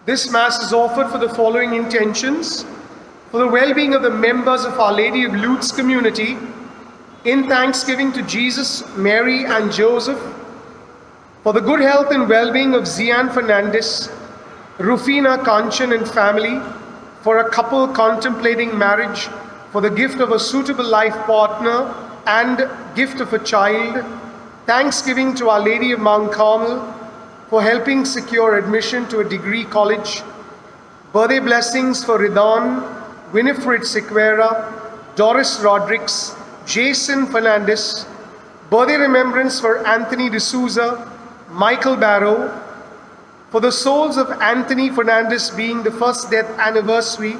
This Mass is offered for the following intentions: for the well-being of the members of Our Lady of Lourdes community, in thanksgiving to Jesus, Mary and Joseph, for the good health and well-being of Zian Fernandez, Rufina Kanchan and family, for a couple contemplating marriage, for the gift of a suitable life partner and gift of a child, thanksgiving to Our Lady of Mount Carmel for helping secure admission to a degree college, birthday blessings for Ridan, Winifred Sequeira, Doris Rodriguez, Jason Fernandez, birthday remembrance for Anthony D'Souza, Michael Barrow, for the souls of Anthony Fernandez being the first death anniversary,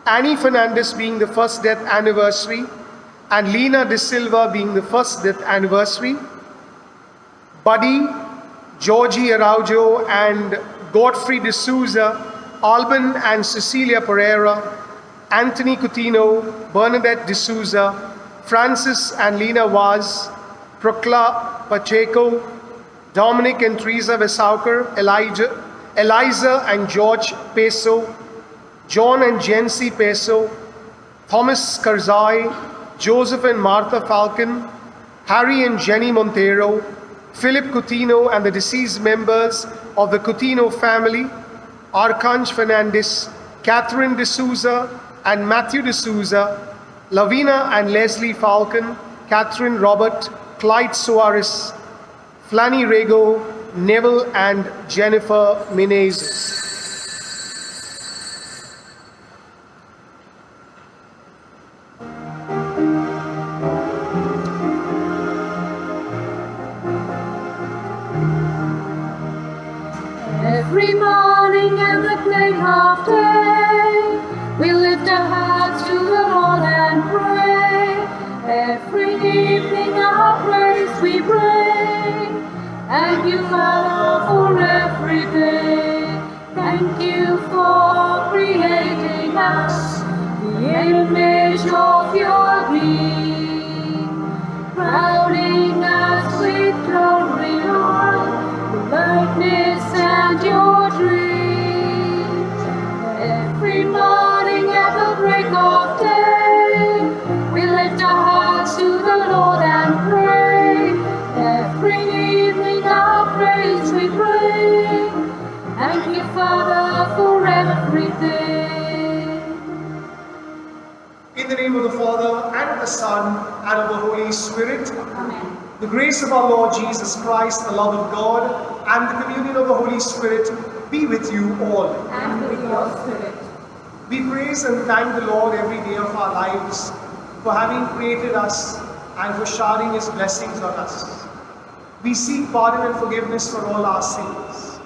Annie Fernandez being the first death anniversary, and Lena De Silva being the first death anniversary, Buddy, Georgie Araujo and Godfrey D'Souza, Alban and Cecilia Pereira, Anthony Coutinho, Bernadette D'Souza, Francis and Lena Vaz, Procla Pacheco, Dominic and Teresa Vesauker, Eliza and George Peso, John and Jency Peso, Thomas Karzai, Joseph and Martha Falcon, Harry and Jenny Montero, Philip Coutinho and the deceased members of the Coutinho family, Archange Fernandez, Catherine D'Souza and Matthew D'Souza, Lavina and Leslie Falcon, Catherine Robert, Clyde Suarez, Flanny Rego, Neville and Jennifer Menezes. Every morning and the plain half day, we lift our hearts to the Lord and pray. Every evening our praise we bring. Thank you, Father, for every day. Thank you for creating us, the image of your being, crowning us with glory, Lord, the likeness and your dreams. Every morning at the break of day, we lift our hearts to the Lord and pray. Every evening our praise we bring. Thank you, Father, for everything. In the name of the Father, and of the Son, and of the Holy Spirit. Amen. The grace of our Lord Jesus Christ, the love of God, and the communion of the Holy Spirit be with you all. And with your spirit. We praise and thank the Lord every day of our lives for having created us and for showering His blessings on us. We seek pardon and forgiveness for all our sins.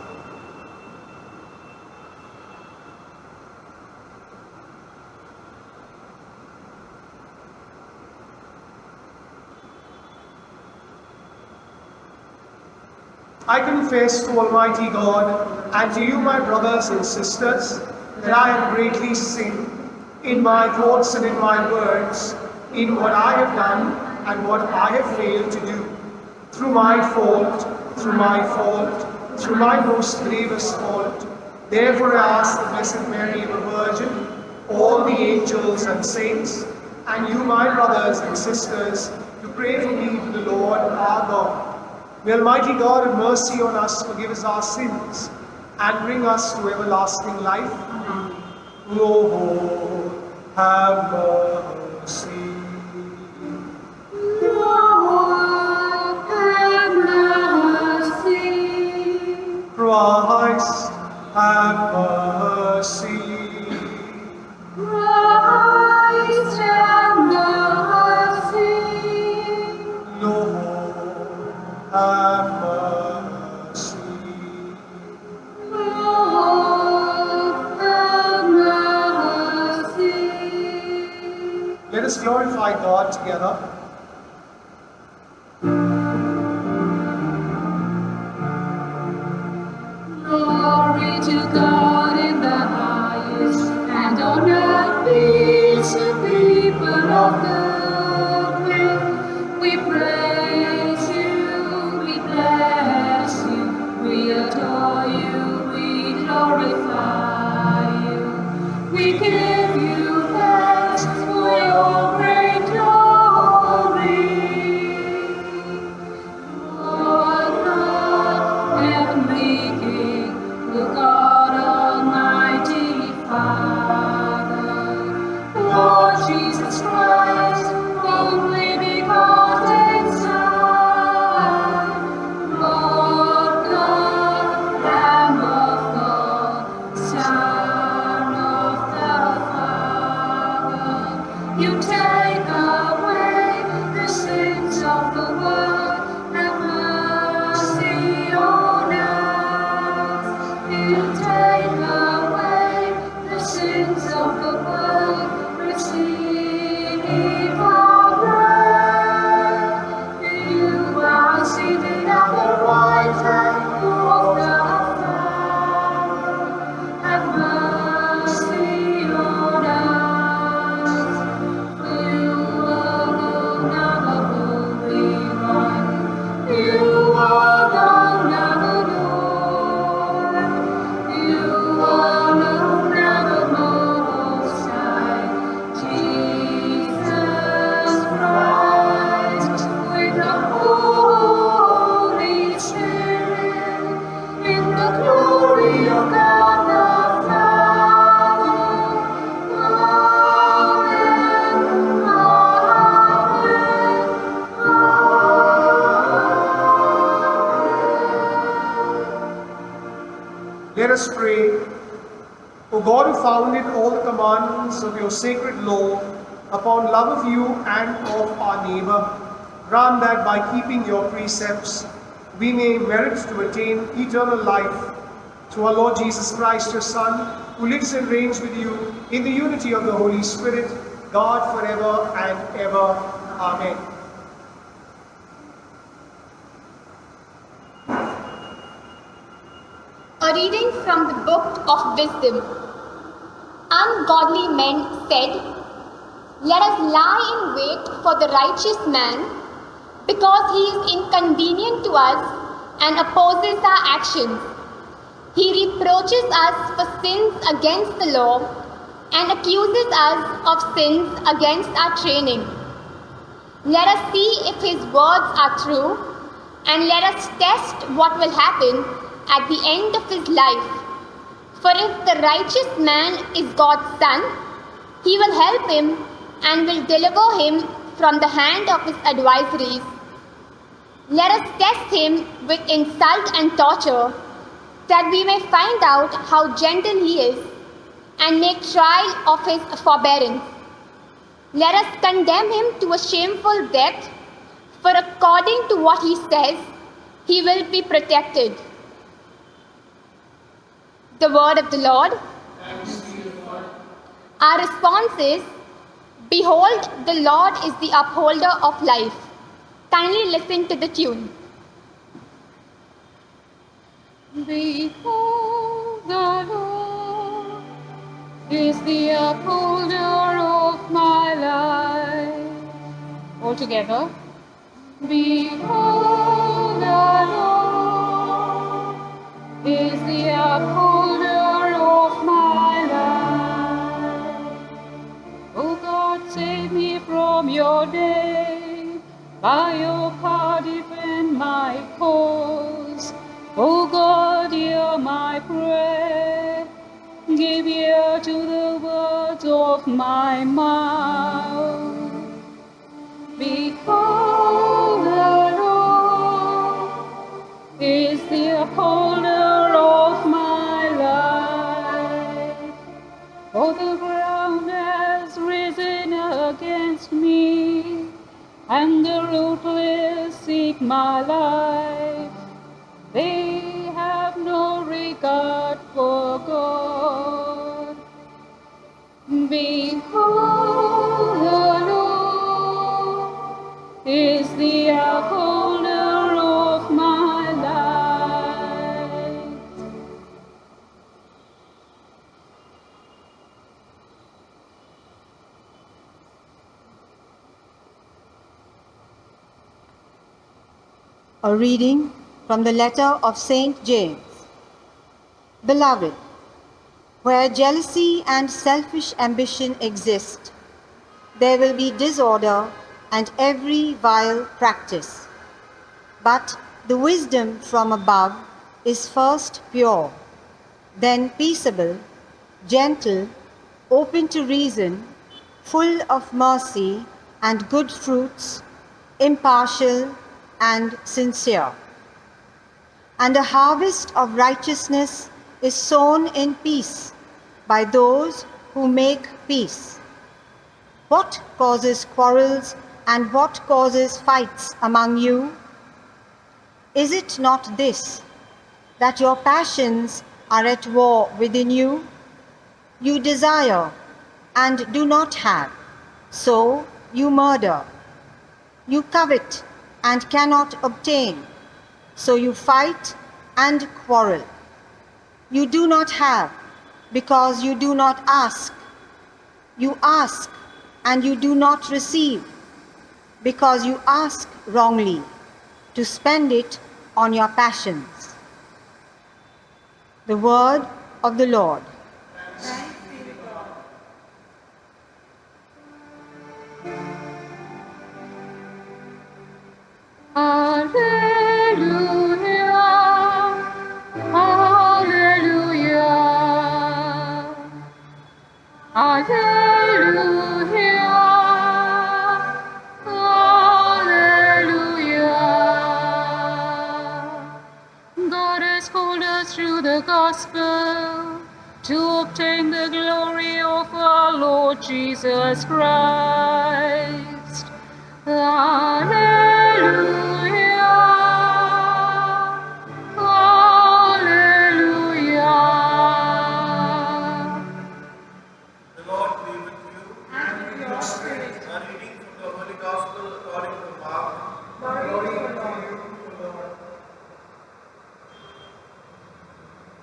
I confess to Almighty God and to you, my brothers and sisters, that I have greatly sinned in my thoughts and in my words, in what I have done and what I have failed to do, through my fault, through my most grievous fault. Therefore I ask the Blessed Mary, the Virgin, all the angels and saints, and you, my brothers and sisters, to pray for me to the Lord our God. May Almighty God have mercy on us, forgive us our sins, and bring us to everlasting life. Amen. Lord, have mercy. Lord, have mercy. Christ, have mercy. Christ, have mercy. Lord, have mercy. Lord, have mercy. Let us glorify God together. Glory to God in the highest, and on earth peace to people of good will. We praise you, we bless you, we adore you, we glorify you take away the sins of the world, receive our prayer. You are seated at the right hand of the Father. Have mercy on us. You alone are the Holy One. You alone are the Lord. You alone are the Most High. Jesus Christ, with the Holy Spirit, in the glory of God the Father. Amen. Let us pray. O God, who founded all the commandments of your sacred law upon love of you and of our neighbor, grant that by keeping your precepts we may merit to attain eternal life through our Lord Jesus Christ, your Son, who lives and reigns with you in the unity of the Holy Spirit, God forever and ever. Amen. A reading from the Book of Wisdom. Ungodly men said, "Let us lie in wait for the righteous man, because he is inconvenient to us and opposes our actions. He reproaches us for sins against the law and accuses us of sins against our training. Let us see if his words are true, and let us test what will happen at the end of his life. For if the righteous man is God's son, he will help him and will deliver him from the hand of his adversaries. Let us test him with insult and torture, that we may find out how gentle he is and make trial of his forbearance. Let us condemn him to a shameful death, for according to what he says, he will be protected." The word of the Lord. Our response is, "Behold, the Lord is the upholder of life." Kindly listen to the tune. Behold, the Lord is the upholder of my life. All together. Behold, the Lord is the upholder of my life. O God, save me from your day. By your power, defend my cause. O God, hear my prayer. Give ear to the words of my mouth. Behold, the Lord is the upholder of my life. For the ground has risen against me, and the ruthless seek my life. They have no regard for God. Behold, the Lord is the upholder of my life. A reading from the letter of St. James. Beloved, where jealousy and selfish ambition exist, there will be disorder and every vile practice. But the wisdom from above is first pure, then peaceable, gentle, open to reason, full of mercy and good fruits, impartial and sincere. And a harvest of righteousness is sown in peace by those who make peace. What causes quarrels and what causes fights among you? Is it not this, that your passions are at war within you? You desire and do not have, so you murder. You covet and cannot obtain, so you fight and quarrel. You do not have because you do not ask. You ask and you do not receive because you ask wrongly to spend it on your passions. The word of the Lord. Hallelujah, hallelujah, hallelujah, hallelujah. God has called us through the gospel to obtain the glory of our Lord Jesus Christ. Hallelujah, hallelujah. The Lord be with you. And with your spirit. A reading from the Holy Gospel according to Mark. Glory to you, Lord.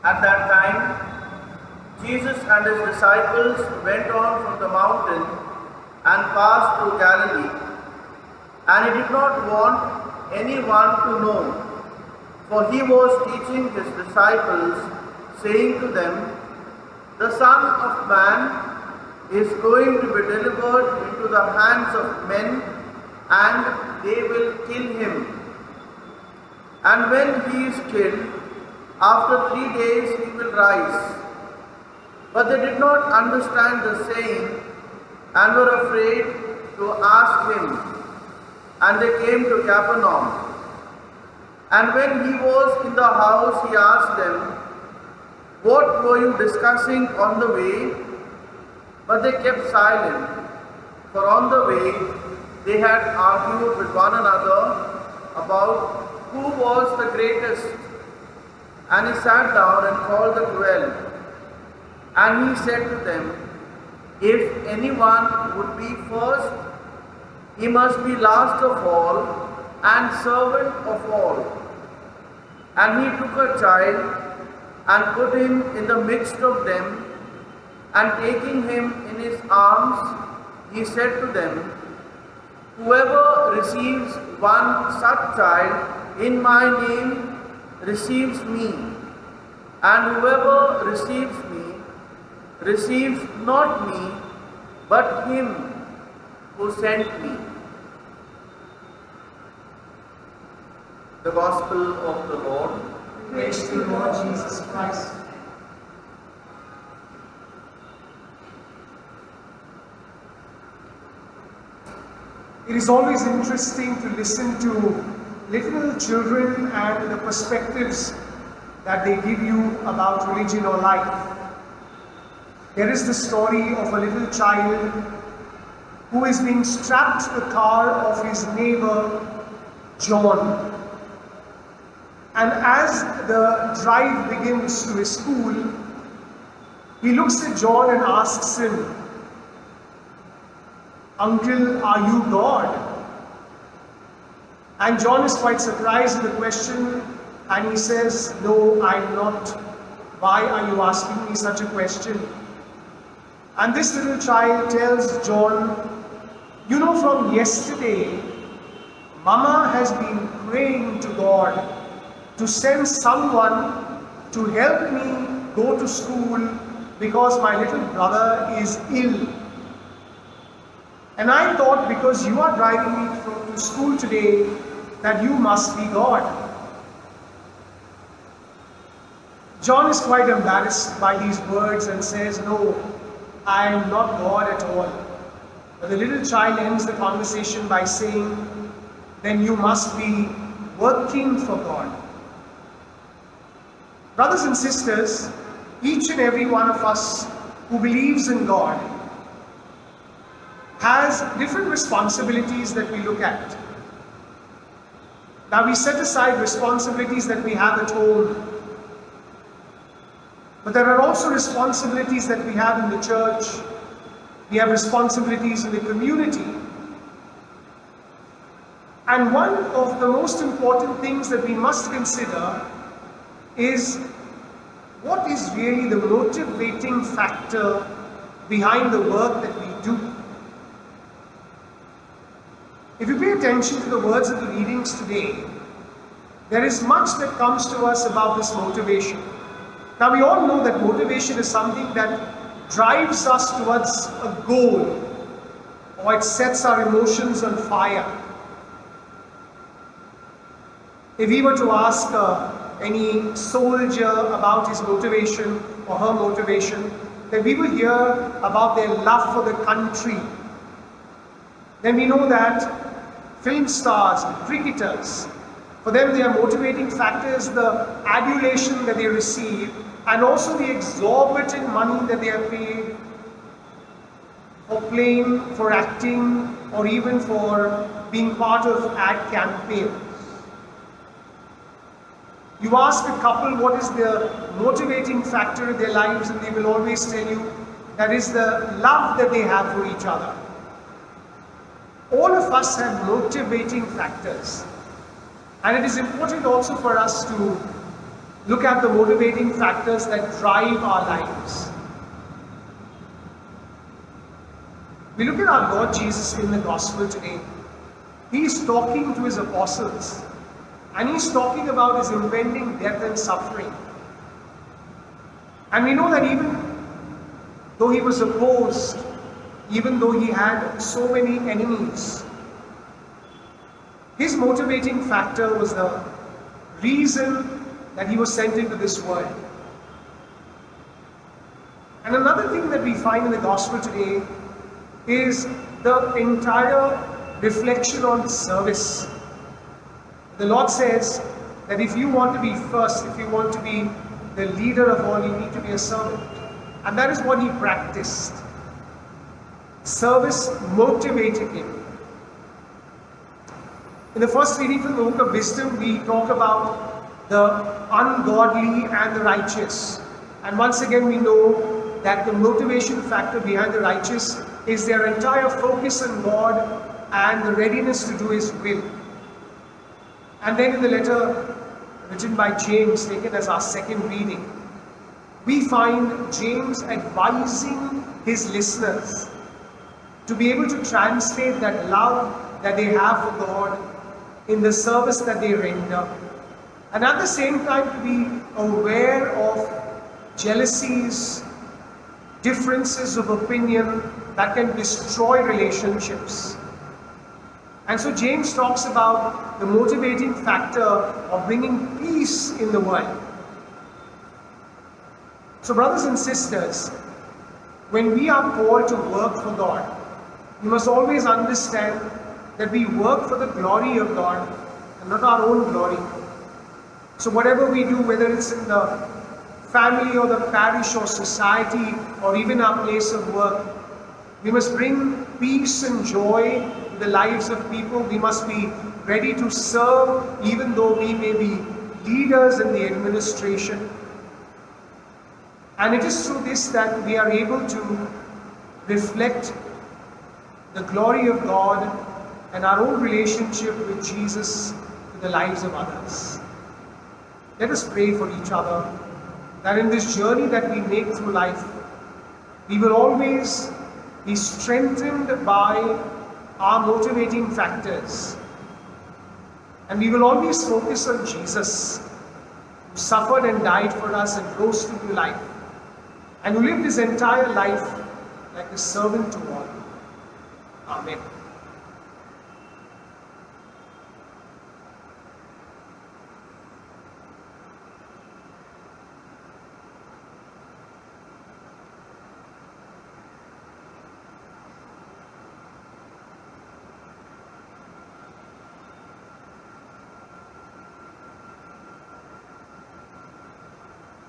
At that time, Jesus and his disciples went on from the mountain and passed through Galilee. And he did not want anyone to know, for he was teaching his disciples, saying to them, "The Son of Man is going to be delivered into the hands of men, and they will kill him. And when he is killed, after 3 days he will rise." But they did not understand the saying, and were afraid to ask him. And they came to Capernaum. And when he was in the house, he asked them, "What were you discussing on the way?" But they kept silent, for on the way they had argued with one another about who was the greatest. And he sat down and called the 12. And he said to them, "If anyone would be first, he must be last of all and servant of all." And he took a child and put him in the midst of them, and taking him in his arms, he said to them, "Whoever receives one such child in my name receives me, and whoever receives me receives not me, but him who sent me." The Gospel of the Lord. Praise to the Lord Jesus Christ. It is always interesting to listen to little children and the perspectives that they give you about religion or life. There is the story of a little child who is being strapped to the car of his neighbor John. And as the drive begins to his school, he looks at John and asks him, "Uncle, are you God?" And John is quite surprised at the question, and he says, "No, I'm not. Why are you asking me such a question?" And this little child tells John, "You know, from yesterday, Mama has been praying to God to send someone to help me go to school because my little brother is ill. And I thought because you are driving me to school today that you must be God." John is quite embarrassed by these words and says, "No, I am not God at all." But the little child ends the conversation by saying, "Then you must be working for God." Brothers and sisters, each and every one of us who believes in God has different responsibilities that we look at. Now we set aside responsibilities that we have at home. But there are also responsibilities that we have in the church. We have responsibilities in the community. And one of the most important things that we must consider is what is really the motivating factor behind the work that we do. If you pay attention to the words of the readings today, there is much that comes to us about this motivation. Now we all know that motivation is something that drives us towards a goal, or it sets our emotions on fire. If we were to ask any soldier about his motivation or her motivation, then we will hear about their love for the country. Then we know that film stars, cricketers, for them their motivating factor is the adulation that they receive and also the exorbitant money that they are paid for playing, for acting, or even for being part of ad campaigns. You ask a couple what is the motivating factor in their lives, and they will always tell you that is the love that they have for each other. All of us have motivating factors, and it is important also for us to look at the motivating factors that drive our lives. We look at our Lord Jesus in the Gospel today. He is talking to his apostles, and he's talking about his impending death and suffering. And we know that even though he was opposed, even though he had so many enemies, his motivating factor was the reason that he was sent into this world. And another thing that we find in the Gospel today is the entire reflection on service. The Lord says that if you want to be first, if you want to be the leader of all, you need to be a servant. And that is what he practiced. Service motivated him. In the first reading from the Book of Wisdom, we talk about the ungodly and the righteous. And once again we know that the motivation factor behind the righteous is their entire focus on God and the readiness to do his will. And then in the letter written by James, taken as our second reading, we find James advising his listeners to be able to translate that love that they have for God in the service that they render. And at the same time to be aware of jealousies, differences of opinion that can destroy relationships. And so James talks about the motivating factor of bringing peace in the world. So brothers and sisters, when we are called to work for God, we must always understand that we work for the glory of God and not our own glory. So whatever we do, whether it's in the family or the parish or society or even our place of work, we must bring peace and joy to the lives of people. We must be ready to serve even though we may be leaders in the administration. And it is through this that we are able to reflect the glory of God and our own relationship with Jesus to the lives of others. Let us pray for each other, that in this journey that we make through life, we will always be strengthened by our motivating factors. And we will always focus on Jesus, who suffered and died for us and rose to new life, and who lived his entire life like a servant to all. Amen.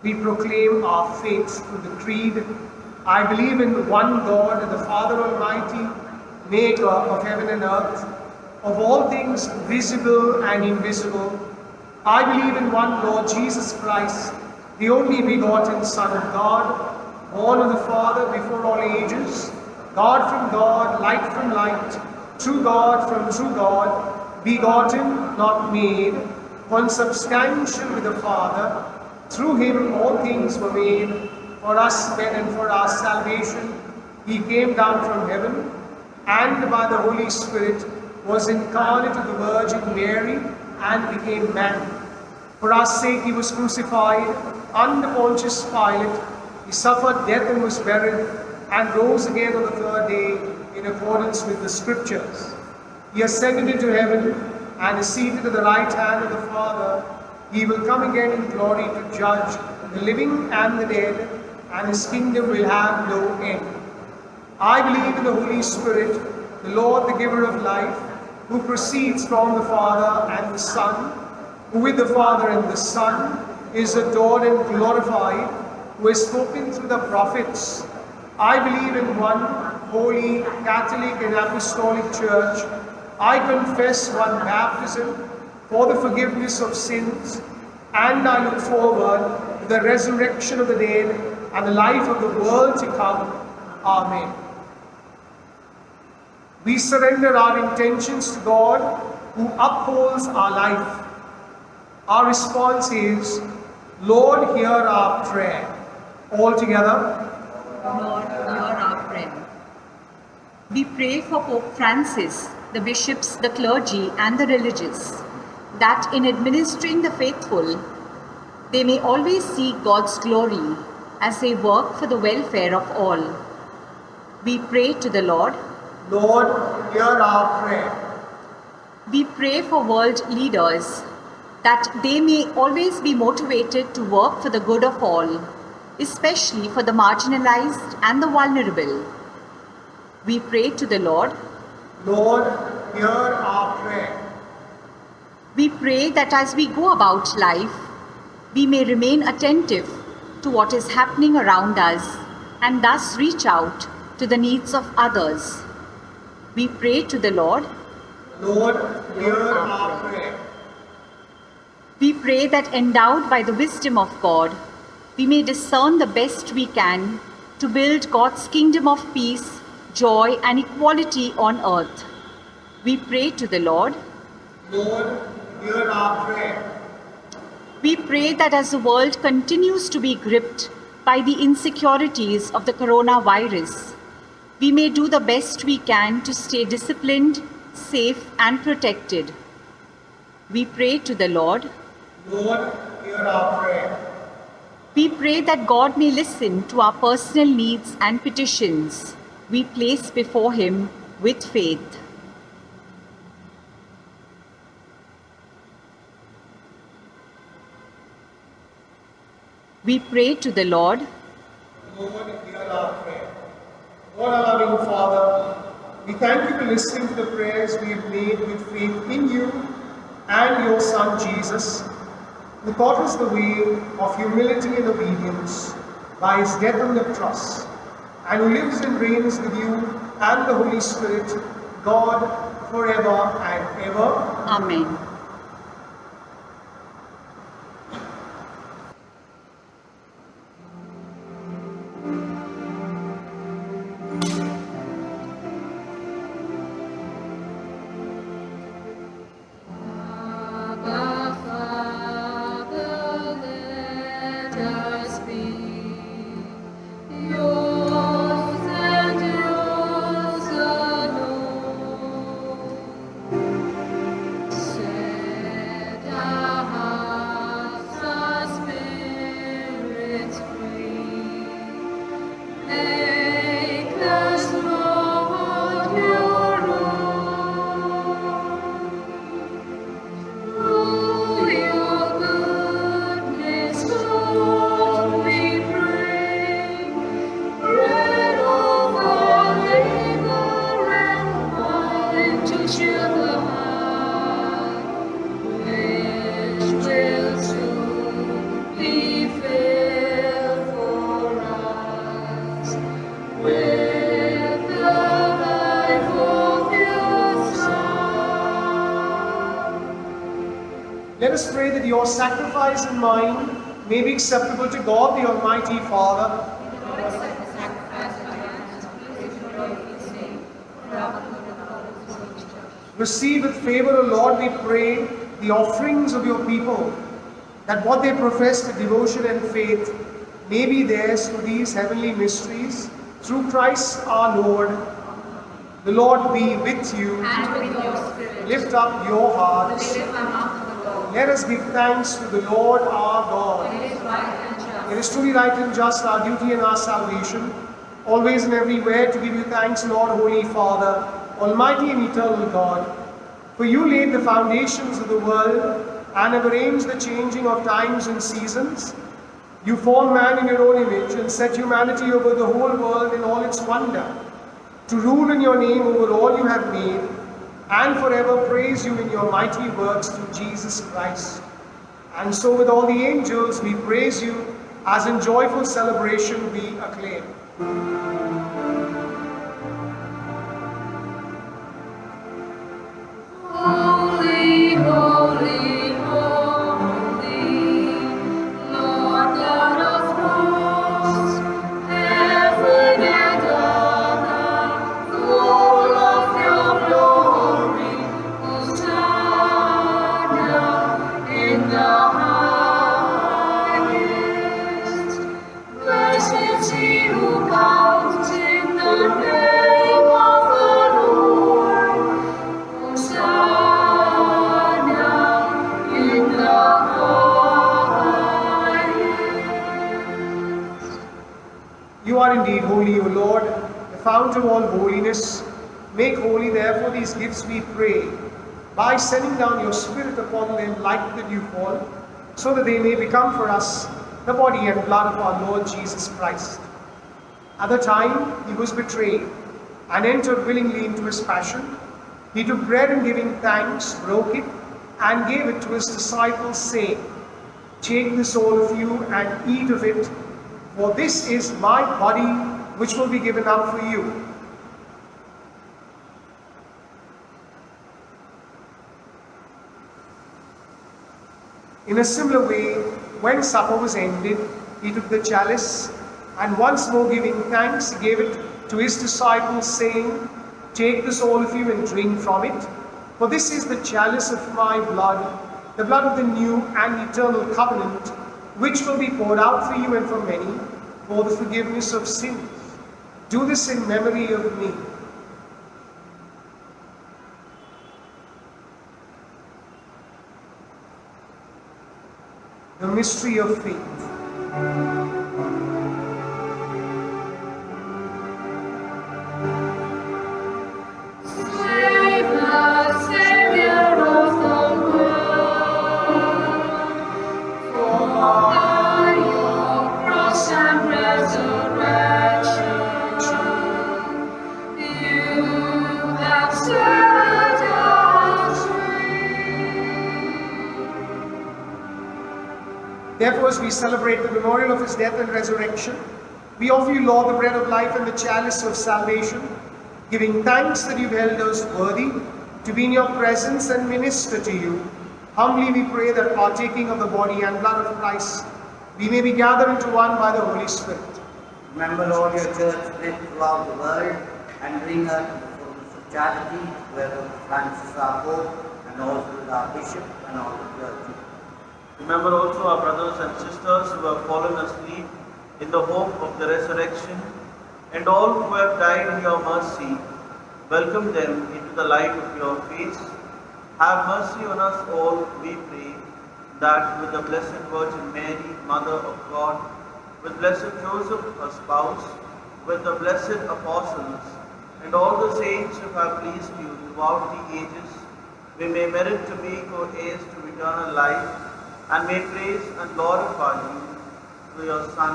We proclaim our faith through the Creed. I believe in one God, the Father Almighty, maker of heaven and earth, of all things visible and invisible. I believe in one Lord Jesus Christ, the only begotten Son of God, born of the Father before all ages, God from God, light from light, true God from true God, begotten, not made, consubstantial with the Father. Through him all things were made. For us men and for our salvation, he came down from heaven, and by the Holy Spirit was incarnate of the Virgin Mary and became man. For our sake he was crucified under Pontius Pilate. He suffered death and was buried, and rose again on the third day in accordance with the Scriptures. He ascended into heaven and is seated at the right hand of the Father. He will come again in glory to judge the living and the dead, and his kingdom will have no end. I believe in the Holy Spirit, the Lord, the giver of life, who proceeds from the Father and the Son, who with the Father and the Son is adored and glorified, who has spoken through the prophets. I believe in one holy, Catholic and Apostolic Church. I confess one baptism for the forgiveness of sins, and I look forward to the resurrection of the dead and the life of the world to come. Amen. We surrender our intentions to God, who upholds our life. Our response is, Lord, hear our prayer. All together. Lord, hear our prayer. We pray for Pope Francis, the bishops, the clergy, and the religious, that in administering the faithful, they may always see God's glory as they work for the welfare of all. We pray to the Lord. Lord, hear our prayer. We pray for world leaders, that they may always be motivated to work for the good of all, especially for the marginalized and the vulnerable. We pray to the Lord. Lord, hear our prayer. We pray that as we go about life, we may remain attentive to what is happening around us and thus reach out to the needs of others. We pray to the Lord. Lord, hear our prayer. We pray that endowed by the wisdom of God, we may discern the best we can to build God's kingdom of peace, joy, and equality on earth. We pray to the Lord. Lord, hear our prayer. We pray that as the world continues to be gripped by the insecurities of the coronavirus, we may do the best we can to stay disciplined, safe, and protected. We pray to the Lord. Lord, hear our prayer. We pray that God may listen to our personal needs and petitions we place before Him with faith. We pray to the Lord. Lord, hear our prayer. Lord, our loving Father, we thank you for listening to the prayers we have made with faith in you and your Son Jesus, who taught us the way of humility and obedience by his death on the cross, and who lives and reigns with you and the Holy Spirit, God, forever and ever. Amen. Abba, Father, let us be yours and yours alone. Set our hearts, our spirits free. Make us, Lord, your own. Through your goodness, Lord, we pray. Bread of our labor and wine to cheer the heart, which will soon be filled for us with the life of your Son. Let us pray that your sacrifice and mine may be acceptable to God the Almighty Father. Receive with favor, O Lord, we pray, the offerings of your people, that what they profess with devotion and faith may be theirs through these heavenly mysteries, through Christ our Lord. The Lord be with you. And with your spirit. Lift up your hearts. Lift them up to the Lord. Let us give thanks to the Lord our God. It is right and just. It is truly right and just, our duty and our salvation, always and everywhere to give you thanks, Lord, Holy Father, Almighty and eternal God. For you laid the foundations of the world and have arranged the changing of times and seasons. You formed man in your own image and set humanity over the whole world in all its wonder, to rule in your name over all you have made, and forever praise you in your mighty works through Jesus Christ. And so with all the angels we praise you, as in joyful celebration we acclaim. Holy, holy, holy, Lord God of hosts, heaven and earth are full of your glory. Hosanna in the highest. Blessed is he who comes in the name of the Lord. Hosanna in the highest. You are indeed holy, O Lord, the fount of all holiness. Make holy, therefore, these gifts, we pray, by sending down your Spirit upon them like the dewfall, so that they may become for us the body and blood of our Lord Jesus Christ. At the time he was betrayed and entered willingly into his passion, he took bread and giving thanks, broke it, and gave it to his disciples, saying, "Take this, all of you, and eat of it, for this is my body, which will be given up for you." In a similar way, when supper was ended, he took the chalice, and once more giving thanks, he gave it to his disciples, saying, "Take this, all of you, and drink from it, for this is the chalice of my blood, the blood of the new and eternal covenant, which will be poured out for you and for many, for the forgiveness of sins. Do this in memory of me." The mystery of faith. Save us, Savior of the world, for by your cross and resurrection, you have set us free. Therefore, as we celebrate the memorial of his death and resurrection, we offer you, Lord, the bread of life and the chalice of salvation, giving thanks that you've held us worthy to be in your presence and minister to you. Humbly we pray that, partaking of the body and blood of Christ, we may be gathered into one by the Holy Spirit. Remember, Lord, your church spread throughout the world, and bring her to the fullness of charity, together with Francis our Pope, and also with our Bishop and all the clergy. Remember also our brothers and sisters who have fallen asleep in the hope of the resurrection, and all who have died in your mercy. Welcome them into the light of your face. Have mercy on us all, we pray, that with the Blessed Virgin Mary, Mother of God, with blessed Joseph, her spouse, with the blessed apostles, and all the saints who have pleased you throughout the ages, we may merit to be co-heirs to eternal life, and may praise and glorify you through your Son,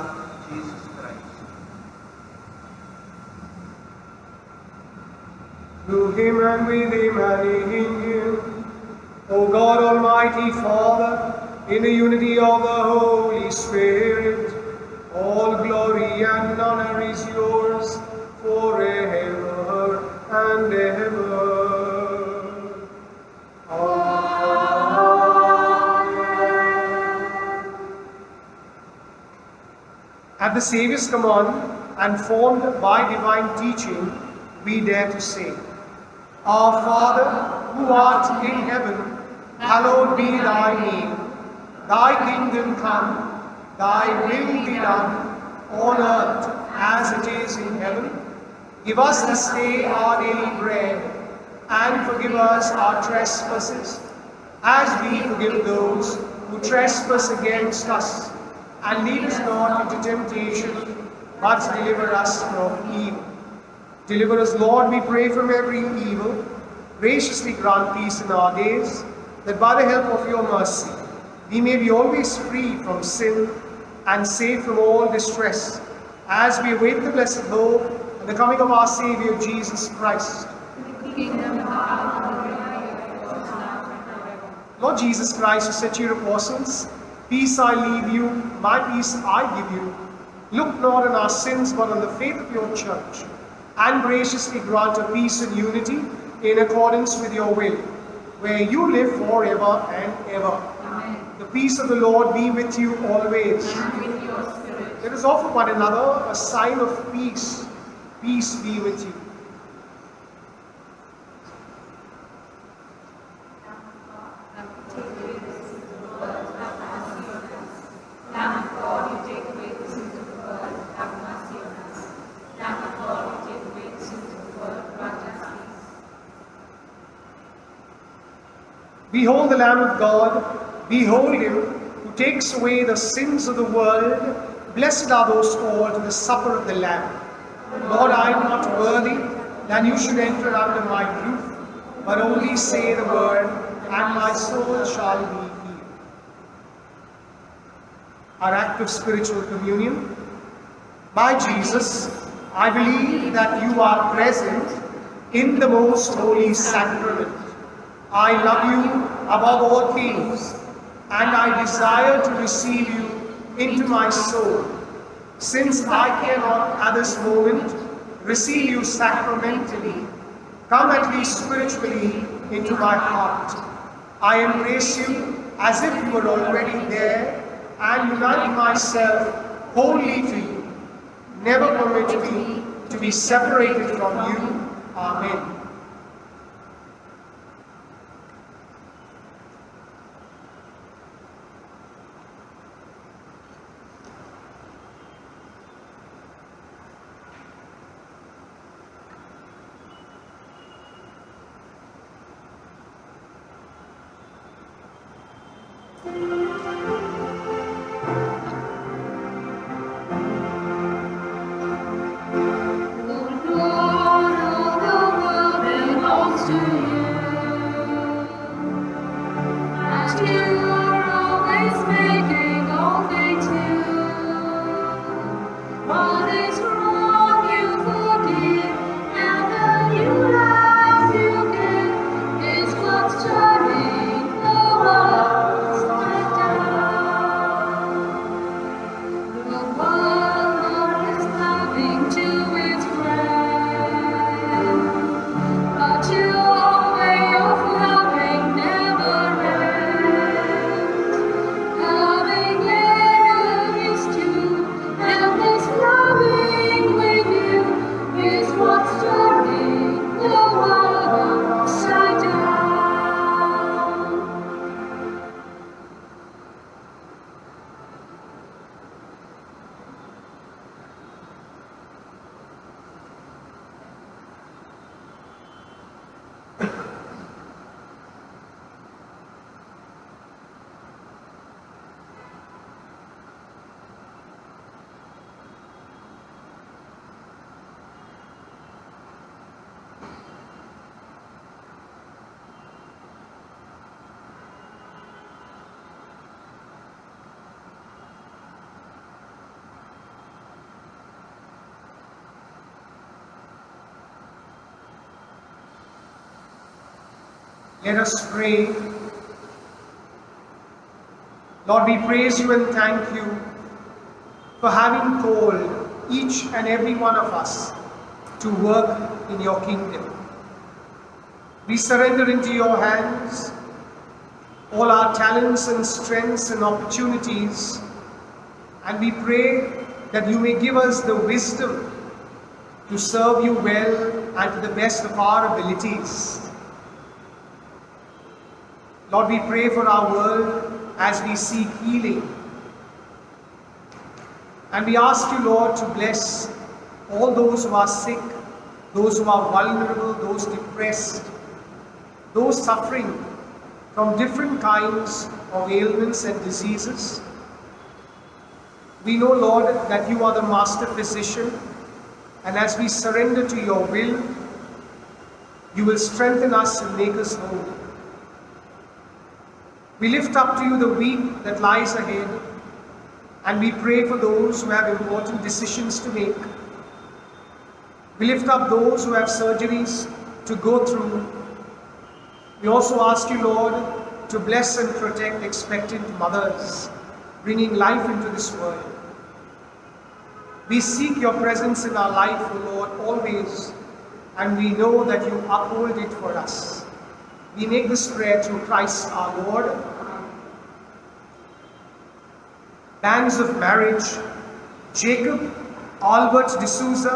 Jesus Christ. Through him and with him and in him, O God, Almighty Father, in the unity of the Holy Spirit, all glory and honor is yours forever and ever. At the Saviour's command and formed by divine teaching, we dare to say, Our Father, who art in heaven, hallowed be thy name. Thy kingdom come, thy will be done, on earth as it is in heaven. Give us this day our daily bread, and forgive us our trespasses, as we forgive those who trespass against us. And lead us not into temptation, but deliver us from evil. Deliver us, Lord, we pray, from every evil. Graciously grant peace in our days, that by the help of your mercy, we may be always free from sin and safe from all distress, as we await the blessed hope and the coming of our Saviour Jesus Christ. Lord Jesus Christ, who said to your apostles, Peace I leave you, my peace I give you. Look not on our sins, but on the faith of your church, and graciously grant her peace and unity in accordance with your will, where you live forever and ever. Amen. The peace of the Lord be with you always. And with your spirit. Let us offer one another a sign of peace. Peace be with you. Behold the Lamb of God, behold him who takes away the sins of the world. Blessed are those called to the supper of the Lamb. Lord, I am not worthy that you should enter under my roof, but only say the word, and my soul shall be healed. Our act of spiritual communion. By Jesus, I believe that you are present in the most holy sacrament. I love you above all things, and I desire to receive you into my soul. Since I cannot at this moment receive you sacramentally, come at least spiritually into my heart. I embrace you as if you were already there, and unite myself wholly to you. Never permit me to be separated from you. Amen. Let us pray. Lord, we praise you and thank you for having called each and every one of us to work in your kingdom. We surrender into your hands all our talents and strengths and opportunities, and we pray that you may give us the wisdom to serve you well and to the best of our abilities. Lord, we pray for our world as we seek healing. And we ask you, Lord, to bless all those who are sick, those who are vulnerable, those depressed, those suffering from different kinds of ailments and diseases. We know, Lord, that you are the master physician, and as we surrender to your will, you will strengthen us and make us whole. We lift up to you the week that lies ahead, and we pray for those who have important decisions to make. We lift up those who have surgeries to go through. We also ask you, Lord, to bless and protect expectant mothers, bringing life into this world. We seek your presence in our life, O Lord, always, and we know that you uphold it for us. We make this prayer through Christ our Lord. Banns of marriage. Jacob Albert D'Souza,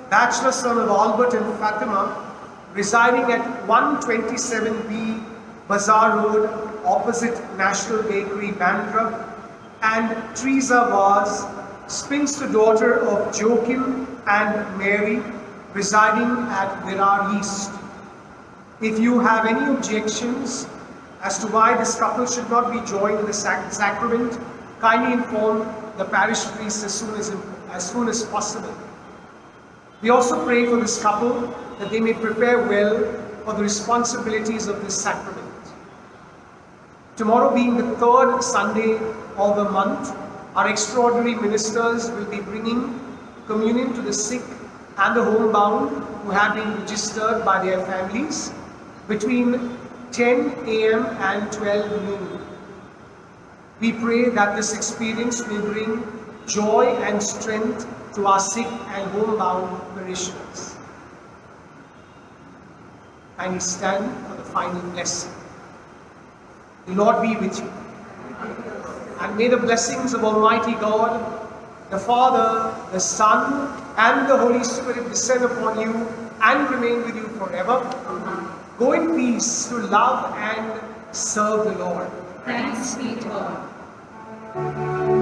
bachelor son of Albert and Fatima, residing at 127B Bazaar Road, opposite National Bakery, Bandra, and Teresa Vaz, spinster daughter of Joachim and Mary, residing at Virar East. If you have any objections as to why this couple should not be joined in the sacrament, kindly inform the parish priest as soon as possible. We also pray for this couple that they may prepare well for the responsibilities of this sacrament. Tomorrow, being the third Sunday of the month, our extraordinary ministers will be bringing communion to the sick and the homebound who have been registered by their families between 10 a.m. and 12 noon. We pray that this experience will bring joy and strength to our sick and homebound parishioners. And we stand for the final blessing. The Lord be with you. And may the blessings of Almighty God, the Father, the Son, and the Holy Spirit descend upon you and remain with you forever. Go in peace to love and serve the Lord. Thanks be to God.